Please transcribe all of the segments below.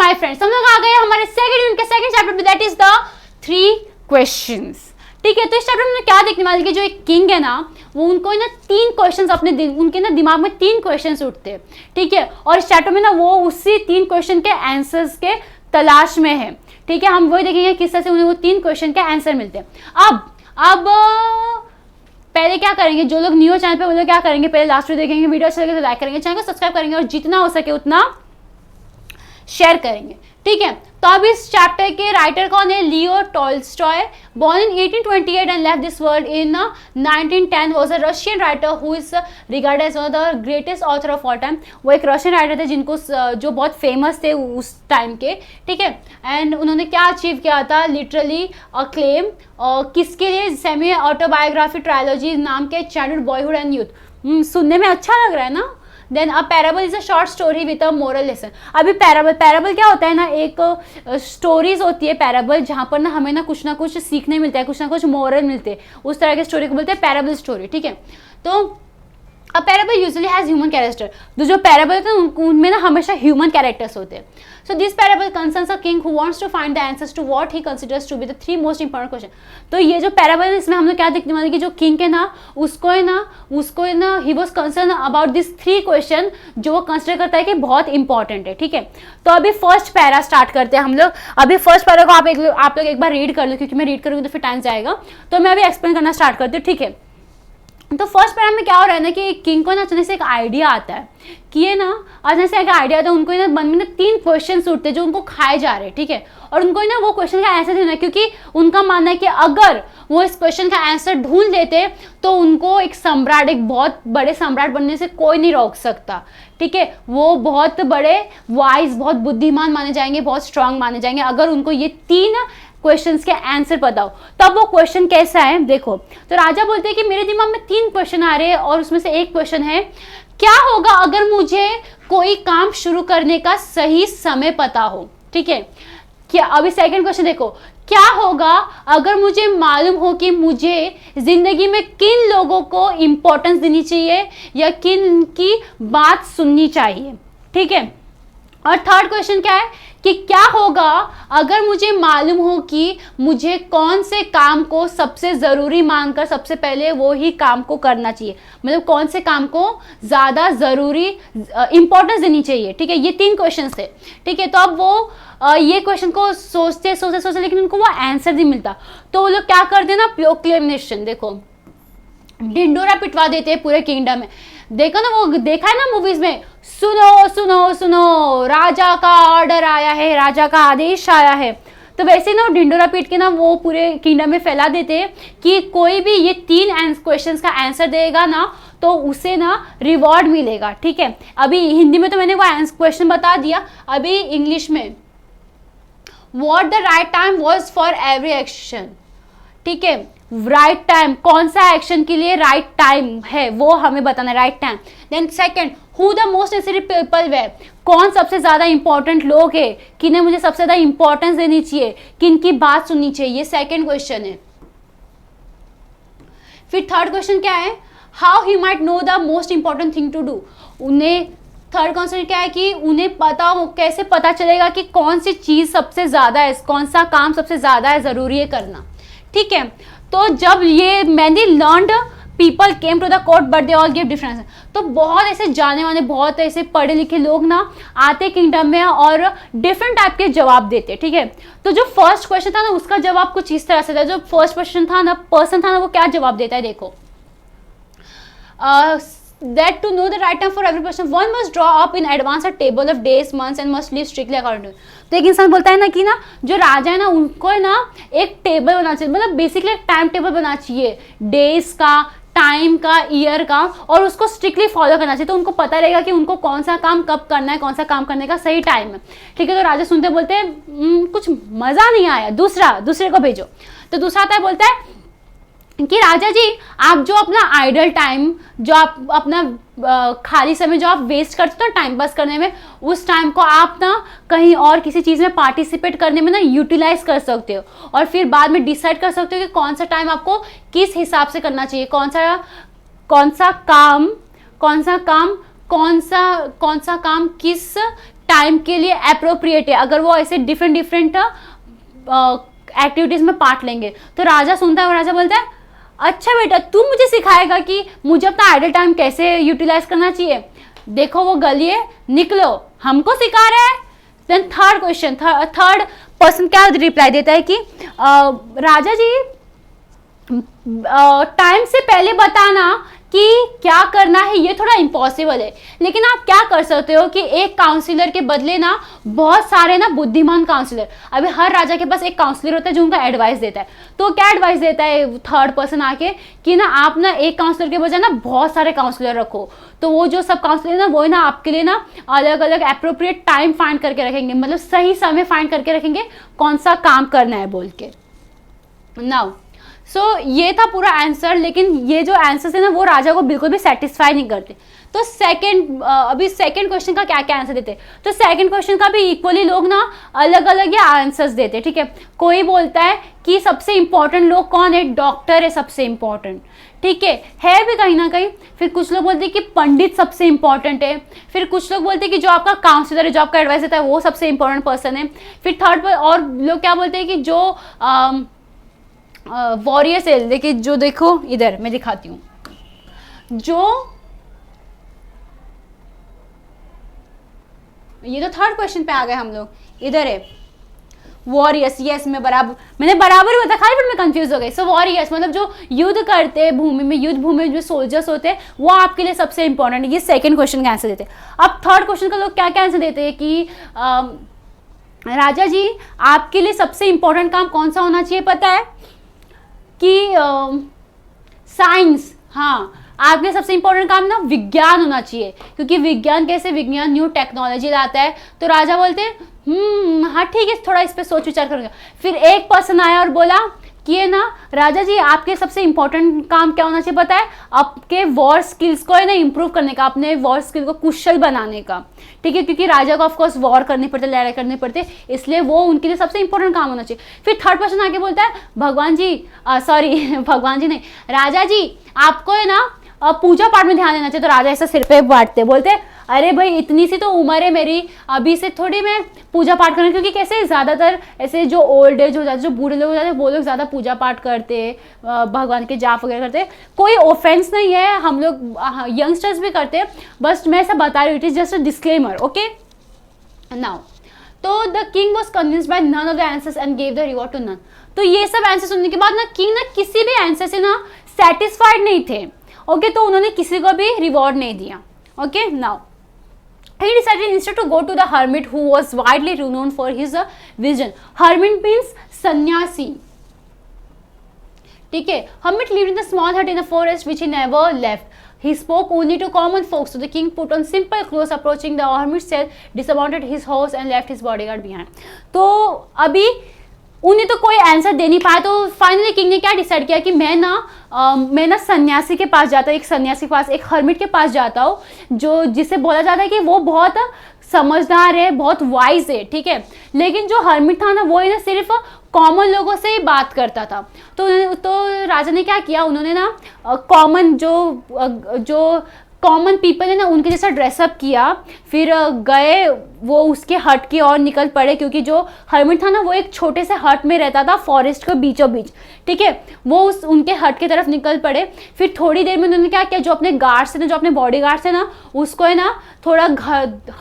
Hi friends, हम लोग आ गए हमारे सेकंड यूनिट के सेकंड चैप्टर में, दैट इज द 3 क्वेश्चंस। ठीक है, तो इस चैप्टर में क्या देखने वाले कि जो एक किंग है ना, वो उनको ना 3 क्वेश्चंस उनके ना दिमाग में 3 क्वेश्चंस उठते हैं। ठीक है, और इस चैप्टर में ना वो उसी 3 क्वेश्चन के आंसर्स के तलाश में है। ठीक है, हम वही देखेंगे किस तरह से उन्हें वो 3 क्वेश्चन के आंसर मिलते हैं। अब पहले क्या करेंगे, जो लोग न्यू चैनल पे वो लोग क्या करेंगे, पहले लास्ट वीडियो देखेंगे, वीडियो अच्छा लगे तो लाइक करेंगे, चैनल को सब्सक्राइब करेंगे और जितना हो सके उतना शेयर करेंगे। ठीक है, तो अब इस चैप्टर के राइटर कौन है? Leo Tolstoy, born in 1828 and left this world in 1910, was a Russian writer who is regarded as one of the greatest author of all time। वो एक रशियन राइटर थे जिनको जो बहुत फेमस थे उस टाइम के। ठीक है, एंड उन्होंने क्या अचीव किया था? Literally acclaim. किसके लिए? सेमी ऑटोबायोग्राफी ट्रायोलॉजी नाम के चाइल्डहुड, बॉयहुड एंड यूथ। सुनने में अच्छा लग रहा है ना। Then a parable is a short story with a moral lesson. अभी पैराबल क्या होता है ना, एक स्टोरीज होती है पैराबल, जहाँ पर ना हमें ना कुछ सीखने मिलता है, कुछ ना कुछ मोरल मिलते हैं, उस तरह के स्टोरी को बोलते हैं पैराबल स्टोरी। ठीक है, तो a parable usually has human character. तो जो पैराबल होते हैं उनमें ना हमेशा ह्यूमन कैरेक्टर्स होते हैं। So this parable concerns a king who wants to find the answers to what he considers to be the 3 most important question. तो ये जो पैराबल है इसमें हम लोग क्या देखने वाले कि जो किंग है ना उसको है ना he was concern about this 3 question जो वो कंसिडर करता है कि बहुत इंपॉर्टेंट है। ठीक है, तो अभी फर्स्ट पैरा स्टार्ट करते हैं हम लोग। अभी फर्स्ट पैरा को आप लोग एक बार रीड कर लो, क्योंकि मैं रीड करूँगी तो फिर टाइम जाएगा, तो मैं अभी एक्सप्लेन करना स्टार्ट करती हूँ। ठीक है, तो फर्स्ट पैरा में क्या हो रहा है ना कि किंग को ना अचानक से एक आइडिया आता है कि ये ना अचानक से एक आइडिया आता है, उनको ना मन में ना 3 क्वेश्चन उठते हैं जो उनको खाए जा रहे हैं। ठीक है, और उनको ना वो क्वेश्चन का आंसर देना है, क्योंकि उनका मानना है कि अगर वो इस क्वेश्चन का आंसर ढूंढ लेते तो उनको एक सम्राट, एक बहुत बड़े सम्राट बनने से कोई नहीं रोक सकता। ठीक है, वो बहुत बड़े वाइज, बहुत बुद्धिमान माने जाएंगे, बहुत स्ट्रांग माने जाएंगे अगर उनको ये 3 क्वेश्चंस के आंसर पता हो। तब वो क्वेश्चन कैसा है देखो। तो राजा बोलते हैं कि मेरे दिमाग में 3 क्वेश्चन आ रहे हैं और उसमें से एक क्वेश्चन है, क्या होगा अगर मुझे कोई काम शुरू करने का सही समय पता हो? ठीक है, क्या अभी सेकंड क्वेश्चन देखो, क्या होगा अगर मुझे मालूम हो कि मुझे जिंदगी में किन लोगों को इंपॉर्टेंस देनी चाहिए या किन की बात सुननी चाहिए। ठीक है, और थर्ड क्वेश्चन क्या है कि क्या होगा अगर मुझे मालूम हो कि मुझे कौन से काम को सबसे ज़रूरी मानकर सबसे पहले वो ही काम को करना चाहिए, मतलब कौन से काम को ज़्यादा ज़रूरी इंपॉर्टेंस देनी चाहिए। ठीक है, ये 3 क्वेश्चन थे। ठीक है, तो अब वो ये क्वेश्चन को सोचते लेकिन उनको वो आंसर नहीं मिलता, तो वो लोग क्या करते हैं ना, प्रोक्लेमेशन, देखो ढिंडोरा पिटवा देते हैं पूरे किंगडम में। देखो ना, वो देखा है ना मूवीज में, सुनो सुनो सुनो राजा का ऑर्डर आया है, राजा का आदेश आया है। तो वैसे ना ढिंडोरा पीट के ना वो पूरे किंगडम में फैला देते हैं कि कोई भी ये 3 क्वेश्चंस का आंसर देगा ना तो उसे ना रिवॉर्ड मिलेगा। ठीक है, अभी हिंदी में तो मैंने वो क्वेश्चन बता दिया, अभी इंग्लिश में what the right time was for every action. ठीक है, राइट टाइम, कौन सा एक्शन के लिए राइट टाइम है वो हमें बताना है, right time. Then second, who the most necessary people वे, कौन सबसे ज्यादा इंपॉर्टेंट लोग है, किन्हें मुझे सबसे ज्यादा इंपॉर्टेंस देनी चाहिए, किन की बात सुननी चाहिए, ये सेकंड क्वेश्चन है। फिर थर्ड क्वेश्चन क्या है, how he might know the most important thing to do. उन्हें थर्ड क्वेश्चन क्या है कि उन्हें पता हो, कैसे पता चलेगा कि कौन सी चीज सबसे ज्यादा है, कौन सा काम सबसे ज्यादा है जरूरी है करना। ठीक है, तो जब ये many learned people came to the court but they all give difference, तो बहुत ऐसे जाने वाले, बहुत ऐसे पढ़े लिखे लोग ना आते किंगडम में और डिफरेंट टाइप के जवाब देते। ठीक है, तो जो फर्स्ट क्वेश्चन था ना उसका जवाब कुछ इस तरह से था। जो फर्स्ट क्वेश्चन था ना, पर्सन था ना, वो क्या जवाब देता है देखो, that to know the right time for every person one must draw up in advance a table of days, months and must live strictly according to। तो एक इंसान बोलता है ना कि ना जो राजा है ना उनको है ना एक टेबल बनाना चाहिए, मतलब बेसिकली एक टाइम टेबल बनाना चाहिए, डेज का, टाइम का, ईयर का, और उसको स्ट्रिक्टली फॉलो करना चाहिए। तो उनको पता रहेगा कि उनको कौन सा काम कब करना है, कौन सा काम करने का सही टाइम है। ठीक है, तो राजा सुनते बोलते हैं कुछ मजा नहीं आया, दूसरे को भेजो। तो दूसरा आता है, बोलता है कि राजा जी आप जो अपना आइडल टाइम, जो आप अपना खाली समय जो आप वेस्ट करते हो टाइम पास करने में, उस टाइम को आप ना कहीं और किसी चीज़ में पार्टिसिपेट करने में ना यूटिलाइज कर सकते हो, और फिर बाद में डिसाइड कर सकते हो कि कौन सा टाइम आपको किस हिसाब से करना चाहिए, कौन सा काम किस टाइम के लिए अप्रोप्रिएट है, अगर वो ऐसे डिफरेंट डिफरेंट एक्टिविटीज में पार्ट लेंगे। तो राजा सुनता है और राजा बोलता है अच्छा बेटा तू मुझे सिखाएगा कि मुझे अपना आइडल टाइम कैसे यूटिलाइज करना चाहिए, देखो वो गलिए निकलो, हमको सिखा रहा है। Then third question, third person क्या रिप्लाई देता है कि राजा जी टाइम से पहले बताना कि क्या करना है ये थोड़ा इम्पॉसिबल है, लेकिन आप क्या कर सकते हो कि एक काउंसिलर के बदले ना बहुत सारे ना बुद्धिमान काउंसिलर, अभी हर राजा के पास एक काउंसिलर होता है जो उनका एडवाइस देता है। तो क्या एडवाइस देता है थर्ड पर्सन आके कि ना आप ना एक काउंसिलर के बजाय ना बहुत सारे काउंसिलर रखो। तो वो जो सब काउंसिलर ना वो ना आपके लिए ना अलग अलग अप्रोप्रिएट टाइम फाइंड करके रखेंगे, मतलब सही समय फाइंड करके रखेंगे कौन सा काम करना है बोल के। नाउ ये था पूरा आंसर, लेकिन ये जो आंसर है ना वो राजा को बिल्कुल भी सेटिस्फाई नहीं करते। तो अभी सेकंड क्वेश्चन का क्या क्या आंसर देते हैं, तो सेकंड क्वेश्चन का भी इक्वली लोग ना अलग अलग ही आंसर्स देते हैं। ठीक है, कोई बोलता है कि सबसे इंपॉर्टेंट लोग कौन है, डॉक्टर है सबसे इंपॉर्टेंट, ठीक है भी कहीं ना कहीं। फिर कुछ लोग बोलते हैं कि पंडित सबसे इंपॉर्टेंट है, फिर कुछ लोग बोलते हैं कि जो आपका काउंसलर है, जो आपका एडवाइस देता है वो सबसे इंपॉर्टेंट पर्सन है। फिर थर्ड पर और लोग क्या बोलते हैं कि जो वॉरियर्स है, लेकिन जो देखो इधर मैं दिखाती हूँ, जो ये तो थर्ड क्वेश्चन पे आ गए हम लोग, इधर है वॉरियर्स। यस मैंने बराबर ही बताया, खाली फिर मैं कंफ्यूज हो गई। सो वॉरियर्स मतलब जो युद्ध करते हैं भूमि में, युद्ध भूमि में जो सोल्जर्स होते हैं वो आपके लिए सबसे इंपॉर्टेंट है। ये सेकंड क्वेश्चन का आंसर देते हैं। अब थर्ड क्वेश्चन का लोग क्या क्या आंसर देते हैं कि राजा जी आपके लिए सबसे इंपॉर्टेंट काम कौन सा होना चाहिए पता है कि साइंस, हाँ आपके सबसे इंपॉर्टेंट काम ना विज्ञान होना चाहिए, क्योंकि विज्ञान कैसे, विज्ञान न्यू टेक्नोलॉजी लाता है। तो राजा बोलते हैं हाँ ठीक है, थोड़ा इस पे सोच विचार करूंगा। फिर एक पर्सन आया और बोला कि ये ना राजा जी आपके सबसे इंपॉर्टेंट काम क्या होना चाहिए पता है, आपके वॉर स्किल्स को है ना इंप्रूव करने का, अपने वॉर स्किल को कुशल बनाने का। ठीक है, क्योंकि राजा को ऑफकोर्स वॉर करनी पड़ती है, लड़ाई करनी पड़ती है, इसलिए वो उनके लिए सबसे इंपॉर्टेंट काम होना चाहिए। फिर थर्ड पर्सन आके बोलता है भगवान जी भगवान जी नहीं, राजा जी आपको है ना पूजा पाठ में ध्यान देना चाहिए। तो राजा ऐसा सिर पे बांटते बोलते अरे भाई इतनी सी तो उम्र है मेरी, अभी से थोड़ी मैं पूजा पाठ करूँ, क्योंकि कैसे ज़्यादातर ऐसे जो ओल्ड एज हो जाते, जो बूढ़े लोग हो जाते वो लोग ज़्यादा पूजा पाठ करते, भगवान के जाप वगैरह करते। कोई ऑफेंस नहीं है, हम लोग यंगस्टर्स भी करते, बस मैं ऐसा बता रही हूँ, it is just a disclaimer. Okay now तो the king was convinced by none of the answers and gave the reward to none. तो ये सब आंसर सुनने के बाद ना किंग ना किसी भी आंसर से ना सेटिस्फाइड नहीं थे। ओके तो उन्होंने किसी को भी रिवॉर्ड नहीं दिया। Okay now he decided instead to go to the hermit who was widely renowned for his vision. Hermit means sannyasi. ठीक है, hermit lived in a small hut in the forest which he never left. He spoke only to common folks. So the king put on simple clothes, approaching the hermit said, dismounted his horse and left his bodyguard behind. तो अभी उन्हें तो कोई answer दे नहीं पाया, तो finally king ने क्या डिसाइड किया कि मैं ना सन्यासी के पास जाता हूँ, एक सन्यासी के पास, एक हर्मिट के पास जाता हूँ, जो जिसे बोला जाता है कि वो बहुत समझदार है, बहुत वाइज है। ठीक है, लेकिन जो हर्मिट था ना वो ना सिर्फ कॉमन लोगों से ही बात करता था। तो राजा ने क्या किया, उन्होंने ना कॉमन जो कॉमन पीपल है ना उनके जैसा ड्रेसअप किया, फिर गए वो उसके हट की ओर निकल पड़े, क्योंकि जो हर्मिट था ना वो एक छोटे से हट में रहता था फॉरेस्ट के बीचों बीच। ठीक है, वो उनके हट की तरफ निकल पड़े। फिर थोड़ी देर में उन्होंने क्या किया, जो अपने गार्ड्स थे ना, जो अपने बॉडी गार्ड्स थे ना, उसको है ना थोड़ा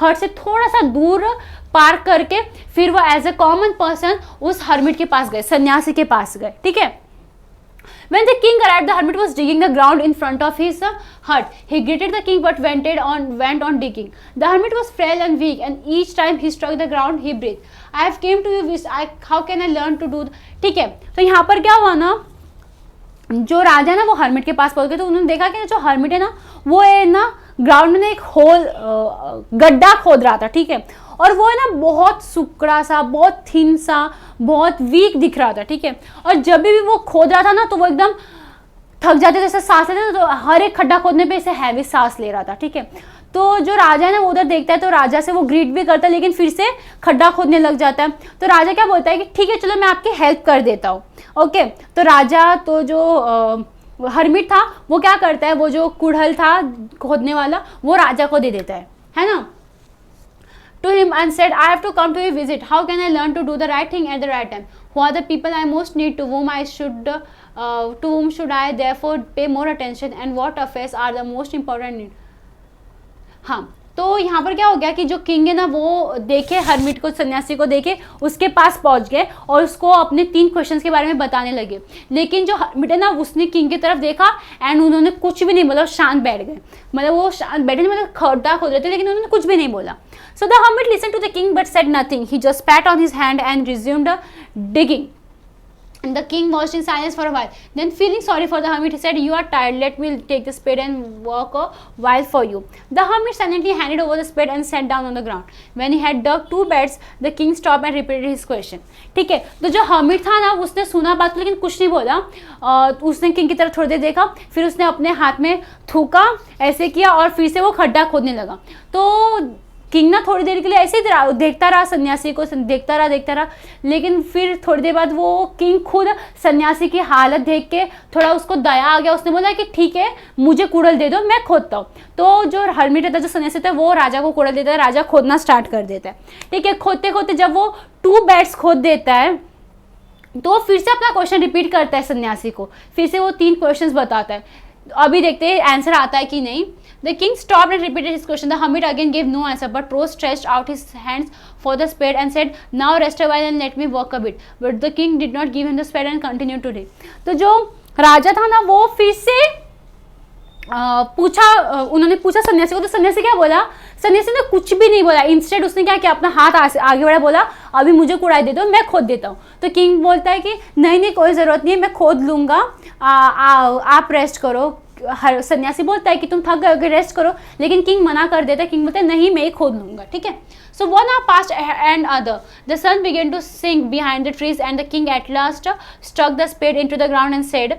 हट से थोड़ा सा दूर पार्क करके फिर वो एज ए कॉमन पर्सन उस हर्मिट के पास गए, सन्यासी के पास गए। ठीक है, when the king arrived, the hermit was digging the ground in front of his hut. He greeted the king but went on digging. The hermit was frail and weak, and each time he struck the ground, he breathed. I have came to you, how can I learn to do? ठीक है, तो यहाँ पर क्या हुआ ना, जो राजा ना वो हर्मिट के पास पहुंच गए, तो उन्होंने देखा कि जो हर्मिट है ना वो है ना ग्राउंड में एक होल गड्ढा खोद रहा था। ठीक है, और वो है ना बहुत सुकड़ा सा, बहुत थिन सा, बहुत वीक दिख रहा था। ठीक है, और जब भी वो खोद रहा था ना तो वो एकदम थक जाते थे, जैसे सांस लेते थे, तो हर एक खड्डा खोदने पे ऐसे हैवी सांस ले रहा था। ठीक है, तो जो राजा है ना वो उधर देखता है, तो राजा से वो ग्रीट भी करता है, लेकिन फिर से खड्डा खोदने लग जाता है। तो राजा क्या बोलता है कि ठीक है चलो मैं आपकी हेल्प कर देता हूँ। ओके, तो राजा तो जो हर्मिट था वो क्या करता है, वो जो कुड़हल था खोदने वाला वो राजा को दे देता है ना। to him and said, I have to come to your visit. How can I learn to do the right thing at the right time? Who are the people I most need, to whom should I therefore pay more attention, and what affairs are the most important need? हाँ, तो यहाँ पर क्या हो गया कि जो king है ना वो देखे हर्मिट को, सन्यासी को देखे, उसके पास पहुँच गए और उसको अपने 3 क्वेश्चंस के बारे में बताने लगे। लेकिन जो हर्मिट है ना उसने किंग की तरफ देखा एंड उन्होंने कुछ भी नहीं बोला, शांत बैठ गए। मतलब वो शांत बैठे, मतलब खड्डा खोद रहे थे लेकिन उन्होंने कुछ भी नहीं बोला। So the hermit listen to the king but said nothing, he just pat on his hand and resumed digging. And the king watched in silence for a while. Then, feeling sorry for the hermit, he said, You are tired, let me take the spade and work a while for you. The hermit silently handed over the spade and sat down on the ground. When he had dug 2 beds, the king stopped and repeated his question. ठीक है, तो जो hermit था ना उसने सुना बात को लेकिन कुछ नहीं बोला। उसने किंग की तरफ थोड़ी देर देखा, फिर उसने अपने हाथ में थूका, ऐसे किया और फिर से वो खड्डा खोदने लगा। तो किंग ना थोड़ी देर के लिए ऐसे ही देखता रहा, सन्यासी को देखता रहा, लेकिन फिर थोड़ी देर बाद वो किंग खुद सन्यासी की हालत देख के थोड़ा उसको दया आ गया। उसने बोला कि ठीक है मुझे कुड़ल दे दो, मैं खोदता हूँ। तो जो हर्मिट था, जो सन्यासी था, वो राजा को कुड़ल देता है, राजा खोदना स्टार्ट कर देता है। ठीक है, खोदते खोदते जब वो 2 बेड्स खोद देता है तो फिर से अपना क्वेश्चन रिपीट करता है सन्यासी को, फिर से वो 3 क्वेश्चंस बताता है। अभी देखते हैं आंसर आता है कि नहीं। The king stopped and repeated his question. The hermit again gave no answer, but rose, stretched out his hands for the spade and said, Now rest a while and let me work a bit. But the king did not give him the spade and continued to dig. तो जो राजा था ना वो फिर से उन्होंने पूछा सन्यासी को, तो सन्यासी क्या बोला? सन्यासी ने कुछ भी नहीं बोला। इंस्टेड उसने क्या किया, अपना हाथ आगे बढ़ा, बोला अभी मुझे कुड़ाई दे दो, मैं खोद देता हूँ। तो किंग बोलता है कि नहीं कोई ज़रूरत नहीं है, मैं खोद लूँगा, आप रेस्ट करो। हर सन्यासी बोलता है कि तुम थक गए, रेस्ट करो, लेकिन किंग मना कर देता है। किंग बोलता है नहीं मैं ही खोद लूँगा। ठीक है, so one hour past and other, the sun began to sink behind the trees and the king at last struck the spade into the ground and said.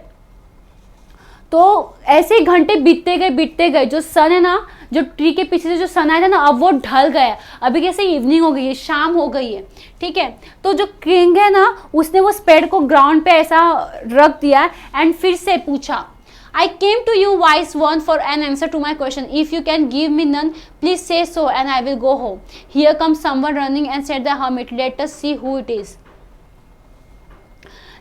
तो ऐसे ही घंटे बीतते गए। जो सन है ना, जो ट्री के पीछे से जो सन आया था ना, अब वो ढल गया। अभी कैसे इवनिंग हो गई है, शाम हो गई है। ठीक है, तो जो किंग है ना उसने वो स्पेड को ग्राउंड पे ऐसा रख दिया एंड फिर से पूछा, I came to you, wise one, for an answer to my question. If you can give me none, please say so, and I will go home. Here comes someone running, and said the hermit, Let us see who it is.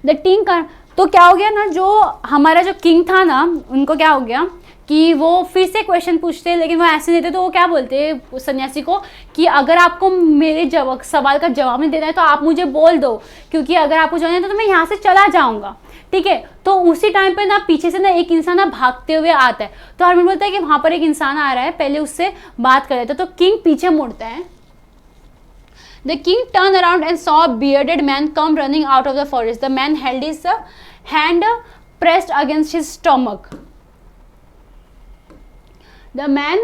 The king का तो क्या हो गया ना, जो हमारा जो king था ना, उनको क्या हो गया कि वो फिर से क्वेश्चन पूछते, लेकिन वो ऐसे नहीं थे। तो वो क्या बोलते सन्यासी को कि अगर आपको मेरे सवाल का जवाब नहीं देना है तो आप मुझे बोल दो, क्योंकि अगर आपको जवाब नहीं देना तो मैं यहाँ से चला जाऊँगा। ठीक है, तो उसी टाइम पे ना पीछे से ना एक इंसान ना भागते हुए आता है। तो हर्मिट बोलता है कि वहाँ पर एक इंसान आ रहा है, पहले उससे बात कर लेता है। तो किंग पीछे मुड़ता है। The king turned around and saw a bearded man come running out of the forest. The man held his hand pressed against his stomach. The man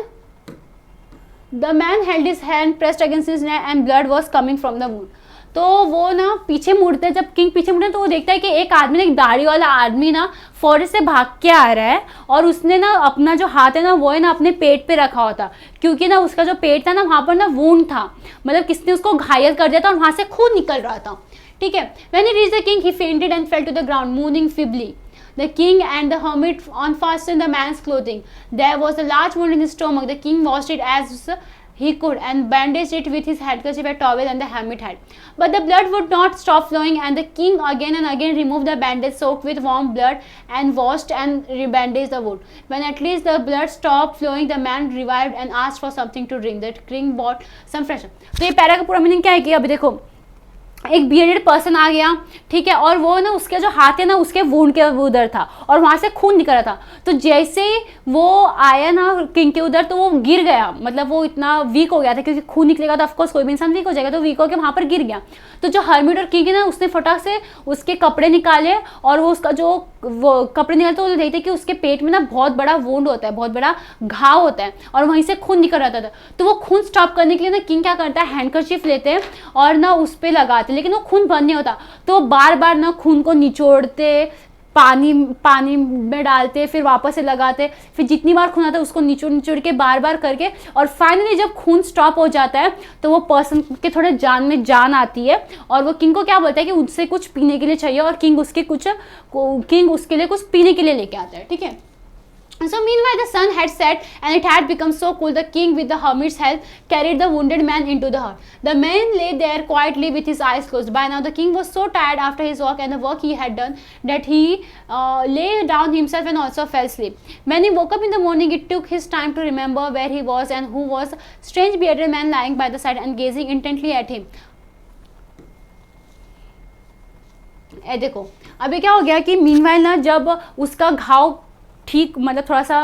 held his hand pressed against his neck and blood was coming from the wound. तो वो ना पीछे मुड़ते, जब king पीछे मुड़ते तो वो देखता है कि एक आदमी ना, एक दाढ़ी वाला आदमी ना फॉरेस्ट से भाग के आ रहा है और उसने ना अपना जो हाथ है ना वो है ना अपने पेट पे रखा होता, क्योंकि ना उसका जो पेट था ना वहाँ पर ना वुंड था, मतलब किसने उसको घायल कर दिया था और वहाँ से खून निकल रहा था। ठीक है, when he reached the king, he fainted and fell to the ground, moaning feebly. The king and the hermit unfastened the man's clothing. There was a large wound in his stomach. The king washed it as he could and bandaged it with his handkerchief and towel and the hermit had. But the blood would not stop flowing, and the king again and again removed the bandage soaked with warm blood and washed and rebandaged the wound. When at least the blood stopped flowing, the man revived and asked for something to drink. The king bought some fresh. तो ये para का पूरा meaning क्या है कि अभी देखो एक बियर्डेड पर्सन आ गया, ठीक है, और वो ना उसके जो हाथ है ना उसके वुंड के उधर था और वहाँ से खून निकल रहा था। तो जैसे वो आया ना किंग के उधर तो वो गिर गया, मतलब वो इतना वीक हो गया था, क्योंकि खून निकलेगा तो ऑफकोर्स कोई भी इंसान वीक हो जाएगा, तो वीक होकर वहाँ पर गिर गया। तो जो हर्मिट और किंग है ना उसने फटाक से उसके कपड़े निकाले और वो उसका जो वो कपड़े निकाले तो देखते कि उसके पेट में ना बहुत बड़ा वुंड होता है, बहुत बड़ा घाव होता है और वहीं से खून निकल रहा था। तो वो खून स्टॉप करने के लिए ना किंग क्या करता है, हैंडकरचीफ लेते हैं और ना उस पर लगाते, लेकिन वो खून बंद नहीं होता। तो बार बार ना खून को निचोड़ते, पानी में डालते, फिर वापस से लगाते, फिर जितनी बार खून आता है उसको निचोड़ के बार बार करके, और फाइनली जब खून स्टॉप हो जाता है तो वो पर्सन के थोड़े जान में जान आती है और वो किंग को क्या बोलता है कि उससे कुछ पीने के लिए चाहिए और किंग उसके लिए कुछ पीने के लिए लेके आता है। ठीक है, So meanwhile the sun had set and it had become so cool. The king with the hermit's help carried the wounded man into the hut. The man lay there quietly with his eyes closed. By now the king was so tired after his walk and the work he had done that he lay down himself and also fell asleep. When he woke up in the morning, it took his time to remember where he was and who was strange bearded man lying by the side and gazing intently at him. देखो अभी क्या हो गया कि meanwhile ना जब उसका घाव ठीक मतलब थोड़ा सा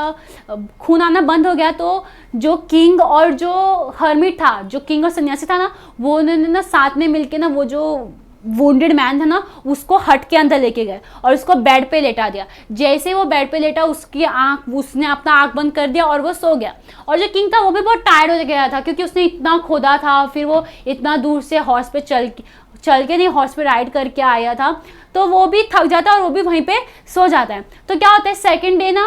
खून आना बंद हो गया, तो जो किंग और जो हर्मिट था, जो किंग और सन्यासी था ना, वो उन्होंने ना साथ में मिलके ना वो जो वुंडेड मैन था ना उसको हट के अंदर लेके गए और उसको बेड पे लेटा दिया। जैसे वो बेड पे लेटा उसने अपना आँख बंद कर दिया और वो सो गया। और जो किंग था वो भी बहुत टायर्ड हो गया था क्योंकि उसने इतना खोदा था, फिर वो इतना दूर से हॉर्स पे चल के नहीं हॉर्स पे राइड करके आया था, तो वो भी थक जाता है और वो भी वहीं पे सो जाता है। तो क्या होता है सेकंड डे ना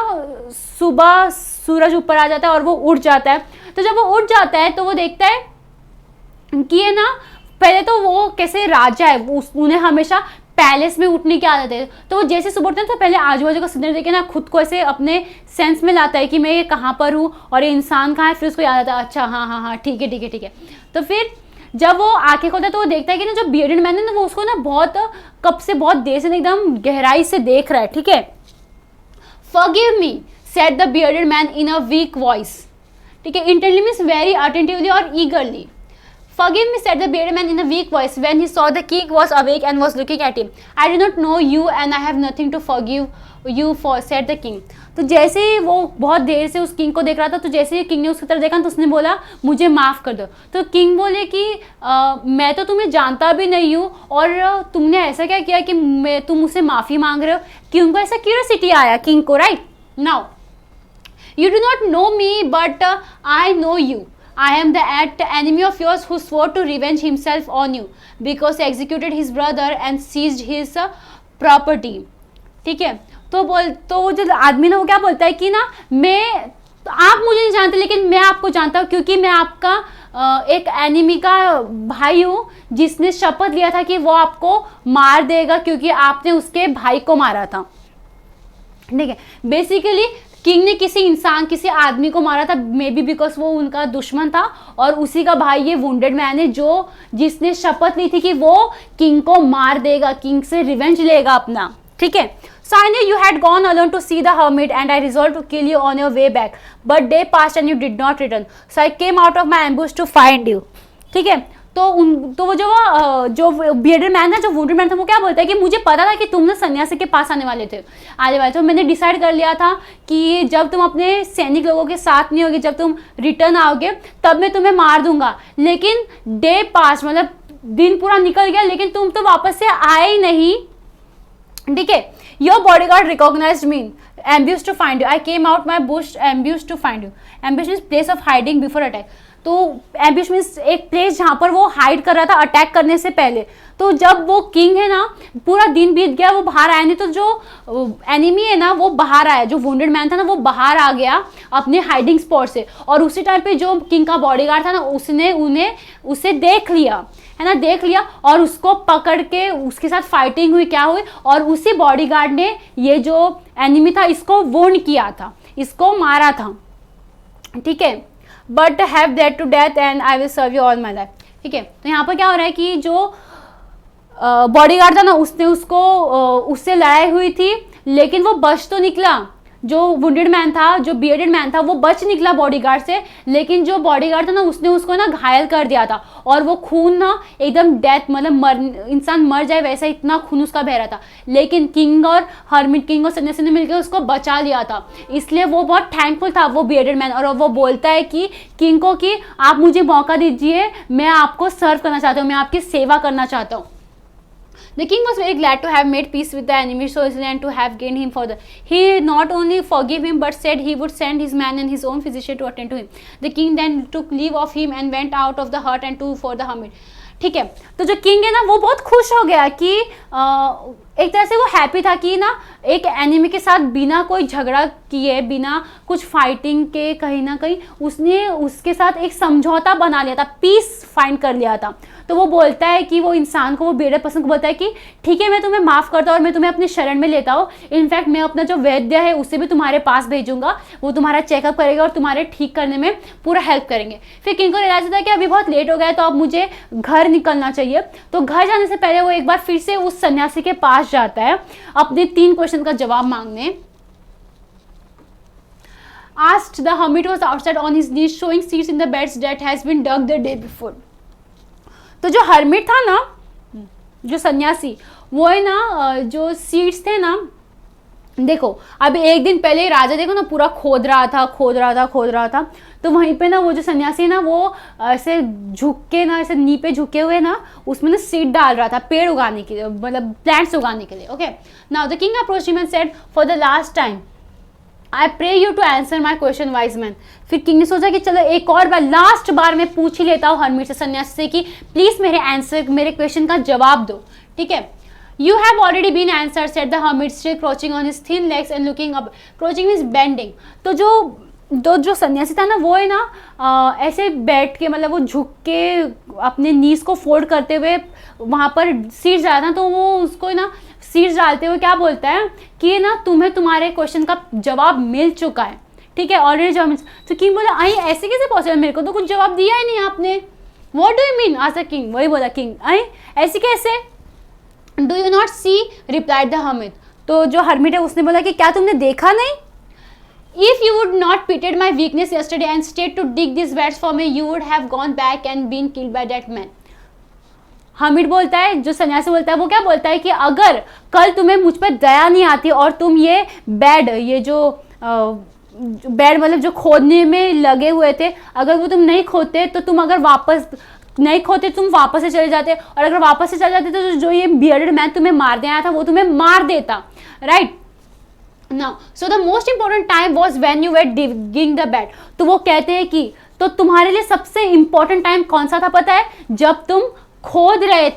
सुबह सूरज ऊपर आ जाता है और वो उठ जाता है। तो जब वो उठ जाता है तो वो देखता है कि ये ना पहले तो वो कैसे राजा है, उन्हें हमेशा पैलेस में उठने की आदत है। तो वो जैसे सुबह उठते हैं तो पहले आजू बाजू का सीनरी देखे ना खुद को ऐसे अपने सेंस में लाता है कि मैं ये कहाँ पर हूँ और ये इंसान कहाँ है। फिर उसको याद आता है अच्छा हाँ हाँ हाँ ठीक है ठीक है ठीक है। तो फिर जब वो आंखें खोलता है तो वो देखता है कि ना जो बियर्डेड मैन है ना वो उसको ना बहुत कब से बहुत देर से एकदम गहराई से देख रहा है। ठीक है, forgive me said the bearded man in a week voice. ठीक है, इंटेंटली मीन्स वेरी अटेंटिवली और ईगरली। Forgive me, said the bearded man in a weak voice when he saw the king was awake and was looking at him. I do not know you and I have nothing to forgive you for, said the king. तो जैसे ही वो बहुत देर से उस king को देख रहा था, तो जैसे ही किंग ने उसकी तरफ देखा तो उसने बोला मुझे माफ़ कर दो। तो किंग बोले कि मैं तो तुम्हें जानता भी नहीं हूँ और तुमने ऐसा क्या किया कि तुम मुझसे माफ़ी मांग रहे हो। किंग को ऐसा क्यूरियोसिटी आया किंग को, right now you do not know me but I know you. I am the enemy of yours who swore to revenge himself on you because he executed his brother and seized his property. ठीक है, तो वो जो आदमी ना वो क्या बोलता है कि ना आप मुझे नहीं जानते लेकिन मैं आपको जानता हूँ क्योंकि मैं आपका एक एनिमी का भाई हूँ जिसने शपथ लिया था कि वो आपको मार देगा क्योंकि आपने उसके भाई को मारा था। ठीक है, बेसिकली किंग ने किसी इंसान किसी आदमी को मारा था मे बी बिकॉज वो उनका दुश्मन था और उसी का भाई ये वुंडेड मैन है जिसने शपथ ली थी कि वो किंग को मार देगा, किंग से रिवेंज लेगा अपना। ठीक है, so I knew you had gone alone to see the hermit and I resolved to kill you on your way back, but day passed and you did not return, so I came out of my ambush to find you. ठीक है, तो वो जो bearded man था, जो wounded man था, वो क्या बोलता है कि मुझे पता था कि तुम ना सन्यासी के पास आने वाले थे। तो मैंने डिसाइड कर लिया था कि जब तुम अपने सैनिक लोगों के साथ नहीं होगे, जब तुम रिटर्न आओगे तब मैं तुम्हें मार दूंगा। लेकिन डे पास मतलब दिन पूरा निकल गया लेकिन तुम तो वापस से आए ही नहीं। ठीक है, your bodyguard recognised me ambushed to find you. I came out my bush ambushed to find you. Ambush means place of hiding before attack. तो एम्बिश मीन्स एक प्लेस जहाँ पर वो हाइड कर रहा था अटैक करने से पहले। तो जब वो किंग है ना पूरा दिन बीत गया वो बाहर आया नहीं, तो जो एनिमी है ना वो बाहर आया, जो वुंडेड मैन था ना वो बाहर आ गया अपने हाइडिंग स्पॉट से और उसी टाइम पे जो किंग का बॉडीगार्ड था ना उसने उसे देख लिया है ना, देख लिया और उसको पकड़ के उसके साथ फाइटिंग हुई, क्या हुई, और उसी बॉडीगार्ड ने ये जो एनिमी था इसको वुंड किया था, इसको मारा था। ठीक है, but have that to death and I will serve you all my life. ठीक है, तो यहाँ पर क्या हो रहा है कि जो बॉडीगार्ड था ना उससे लड़ाई हुई थी लेकिन वो बच तो निकला। जो वुंडेड मैन था, जो बियर्डेड मैन था वो बच निकला बॉडीगार्ड से, लेकिन जो बॉडीगार्ड था ना उसने उसको ना घायल कर दिया था और वो खून ना एकदम डेथ मतलब इंसान मर जाए वैसा इतना खून उसका बह रहा था। लेकिन किंग और हर्मिट, किंग और सन्यासी ने मिलकर उसको बचा लिया था, इसलिए वो बहुत थैंकफुल था वो बियर्डेड मैन। और वो बोलता है कि किंग को कि आप मुझे मौका दीजिए, मैं आपको सर्व करना चाहता हूँ, मैं आपकी सेवा करना चाहता हूँ। The king was very glad to have made peace with the enemy so easily and to have gained him further. He not only forgave him but said he would send his man and his own physician to attend to him. The king then took leave of him and went out of the hut and to for the hermit. ठीक है। तो जो king है ना वो बहुत खुश हो गया कि एक तरह से वो हैप्पी था कि ना एक एनिमी के साथ बिना कोई झगड़ा किए, बिना कुछ फाइटिंग के, कहीं ना कहीं उसने उसके साथ एक समझौता बना लिया था, पीस फाइंड कर लिया था। तो वो बोलता है कि वो इंसान को, वो बेड़े पसंद को बोलता है कि ठीक है मैं तुम्हें माफ़ करता हूँ और मैं तुम्हें अपनी शरण में लेता हूँ। इनफैक्ट मैं अपना जो वैद्य है उसे भी तुम्हारे पास भेजूंगा, वो तुम्हारा चेकअप करेगा और तुम्हारे ठीक करने में पूरा हेल्प करेंगे। फिर किंग को रियलाइज होता है कि अभी बहुत लेट हो गया है तो अब मुझे घर निकलना चाहिए। तो घर जाने से पहले वो एक बार फिर से उस सन्यासी के पास जाता है अपने 3 क्वेश्चन का जवाब मांगने। Asked the hermit was outside on his knees showing seeds in the beds that has been dug the day before. तो जो हर्मिट था ना, जो सन्यासी, वो है ना जो सीड्स थे ना, देखो अब एक दिन पहले राजा देखो ना पूरा खोद रहा था। तो वहीं पे ना वो जो सन्यासी है ना वो ऐसे झुक के ना, ऐसे नी पे झुके हुए ना उसमें ना सीड डाल रहा था पेड़ उगाने के लिए, मतलब प्लांट्स उगाने के लिए। Okay, now the king approached him and said for the last time I pray you to answer my question wise man. फिर किंग ने सोचा कि चलो एक और बार, लास्ट बार मैं पूछ ही लेता हूँ हर्मिट से, सन्यासी से, कि प्लीज मेरे क्वेश्चन का जवाब दो। ठीक है, You have already been answered, said the hermit, still crouching on his thin legs and looking up. Crouching means bending. तो जो सन्यासी था ना वो है ना ऐसे बैठ के, मतलब वो झुक के अपने नीज को फोल्ड करते हुए वहाँ पर सीड्स डाला था। तो वो उसको ना सीड्स डालते हुए क्या बोलता है कि ना तुम्हें तुम्हारे क्वेश्चन का जवाब मिल चुका है। ठीक है, ऑलरेडी जवाब। तो किंग बोला आई ऐसे कैसे पॉसिबल, मेरे को तो कुछ जवाब दिया ही नहीं आपने। What do you mean asked the king. वही बोला किंग, आई ऐसे कैसे। Do you not see, replied the hermit. तो जो हर्मिट है उसने बोला कि क्या तुमने देखा नहीं। If you would not pitied my weakness yesterday and stayed to dig this beds for me, you would have gone back and been killed by that man. Hermit बोलता है, जो सन्यासी बोलता है, वो क्या बोलता है कि अगर कल तुम्हें मुझ पर दया नहीं आती और तुम ये बेड, ये जो बेड मतलब जो खोदने में लगे हुए थे, अगर वो तुम नहीं खोदते तो तुम अगर वापस नहीं खोते तुम वापस से चले जाते, और अगर वापस से चले जाते तो जो ये बियर्डेड मैन तुम्हें मारने आया था वो तुम्हें मार देता। Right now so the most important time was when you were digging the bed. तो वो कहते हैं कि तो तुम्हारे लिए सबसे इंपॉर्टेंट टाइम कौन सा था पता है, जब तुम खोद रहे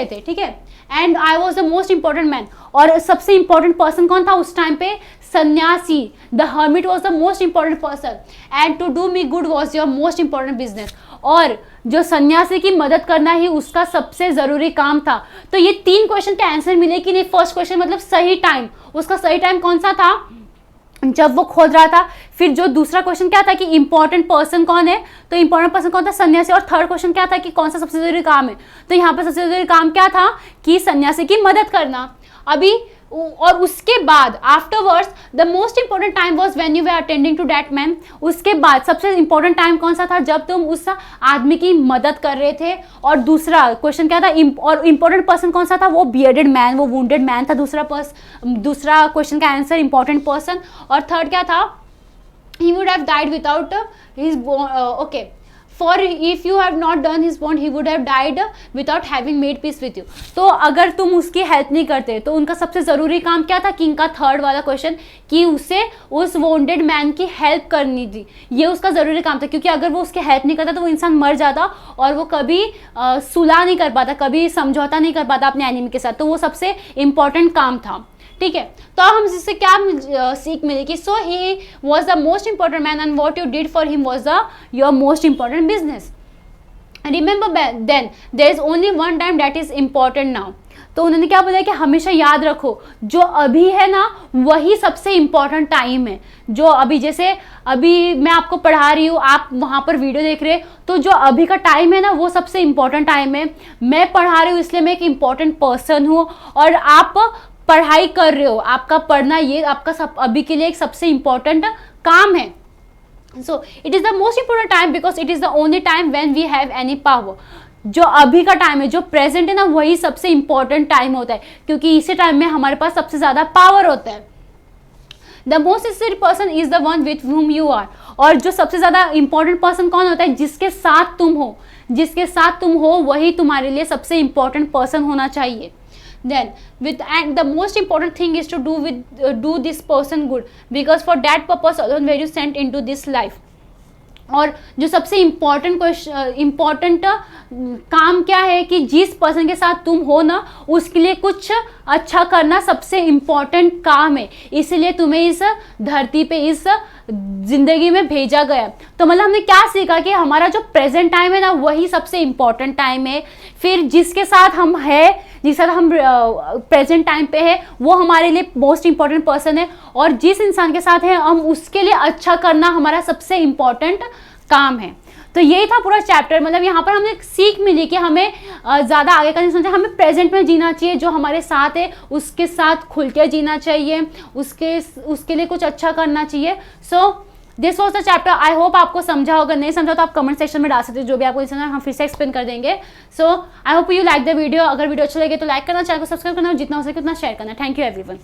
थे। ठीक है, and I was the most important man. और सबसे इंपॉर्टेंट पर्सन कौन था उस टाइम पे, सन्यासी। The hermit was the most important person and to do me good was your most important business. और जो सन्यासी की मदद करना ही उसका सबसे जरूरी काम था। तो ये 3 क्वेश्चन के आंसर मिले कि नहीं। फर्स्ट क्वेश्चन मतलब सही टाइम, उसका सही टाइम कौन सा था, जब वो खोद रहा था। फिर जो दूसरा क्वेश्चन क्या था कि इंपॉर्टेंट पर्सन कौन है, तो इंपॉर्टेंट पर्सन कौन था, सन्यासी। और थर्ड क्वेश्चन क्या था कि कौन सा सबसे जरूरी काम है, तो यहाँ पर सबसे जरूरी काम क्या था कि सन्यासी की मदद करना। अभी और उसके बाद afterwards the most important time was when you were attending to that man. उसके बाद सबसे इंपॉर्टेंट टाइम कौन सा था, जब तुम उस आदमी की मदद कर रहे थे। और दूसरा क्वेश्चन क्या था, और इंपॉर्टेंट पर्सन कौन सा था, वो बियर्डेड मैन, वो वुंडेड मैन था। दूसरा क्वेश्चन का आंसर इंपॉर्टेंट पर्सन। और थर्ड क्या था, he would have died without his okay For if you have not done his bond, he would have died without having made peace with you. तो अगर तुम उसकी हेल्प नहीं करते तो उनका सबसे ज़रूरी काम क्या था, किंग का थर्ड वाला क्वेश्चन, कि उसे उस वोंडेड मैन की हेल्प करनी थी। ये उसका ज़रूरी काम था, क्योंकि अगर वो उसकी हेल्प नहीं करता तो वो इंसान मर जाता और वो कभी सुलह नहीं कर पाता, कभी समझौता नहीं कर पाता अपने एनिमी के साथ। तो वो सबसे इम्पॉर्टेंट काम था। ठीक है, तो हम इससे क्या सीख मिली कि so he was the most important man and what you did for him was the your most important business. Remember then there is only one time that is important now. तो उन्होंने क्या बोला कि हमेशा याद रखो जो अभी है ना वही सबसे इम्पॉर्टेंट टाइम है। जो अभी, जैसे अभी मैं आपको पढ़ा रही हूँ, आप वहाँ पर वीडियो देख रहे हैं, तो जो अभी का टाइम है ना वो सबसे इम्पॉर्टेंट टाइम है। मैं पढ़ा रही हूँ इसलिए मैं एक इम्पॉर्टेंट पर्सन हूँ, और आप पढ़ाई कर रहे हो, आपका पढ़ना ये आपका सब अभी के लिए एक सबसे इम्पॉर्टेंट काम है। So it is the most important time because it is the only time when we have any power. जो अभी का टाइम है, जो प्रेजेंट है ना, वही सबसे इम्पॉर्टेंट टाइम होता है, क्योंकि इसी टाइम में हमारे पास सबसे ज़्यादा पावर होता है। The most necessary person is the one with whom you are. और जो सबसे ज़्यादा इंपॉर्टेंट पर्सन कौन होता है, जिसके साथ तुम हो वही तुम्हारे लिए सबसे इंपॉर्टेंट पर्सन होना चाहिए। Then and the most important thing is to do this person good, because for that purpose alone were you sent into this life. और जो सबसे इम्पॉर्टेंट काम क्या है कि जिस पर्सन के साथ तुम हो ना, उसके लिए कुछ अच्छा करना सबसे इम्पॉर्टेंट काम है, इसलिए तुम्हें इस धरती पे, इस जिंदगी में भेजा गया। तो मतलब हमने क्या सीखा कि हमारा जो प्रेजेंट टाइम है ना, वही सबसे इम्पॉर्टेंट टाइम है। फिर जिसके साथ हम है, जिसके साथ हम प्रेजेंट टाइम पे है, वो हमारे लिए मोस्ट इंपॉर्टेंट पर्सन है, और जिस इंसान के साथ है हम उसके लिए अच्छा करना हमारा सबसे इम्पॉर्टेंट काम है। तो यही था पूरा चैप्टर। मतलब यहाँ पर हमें सीख मिली कि हमें ज़्यादा आगे का नहीं सोचना, हमें प्रेजेंट में जीना चाहिए, जो हमारे साथ है उसके साथ खुल के जीना चाहिए, उसके लिए कुछ अच्छा करना चाहिए। So this was the chapter. I hope आपको समझा होगा, नहीं समझा तो आप कमेंट सेक्शन में डाल सकते हो, जो भी आपको नहीं समझा हम फिर से एक्सप्लेन कर देंगे। So I hope you like the video. अगर वीडियो अच्छा लगे तो लाइक करना, चैनल को सब्सक्राइब करना, और जितना हो सके उतना शेयर करना। Thank you everyone.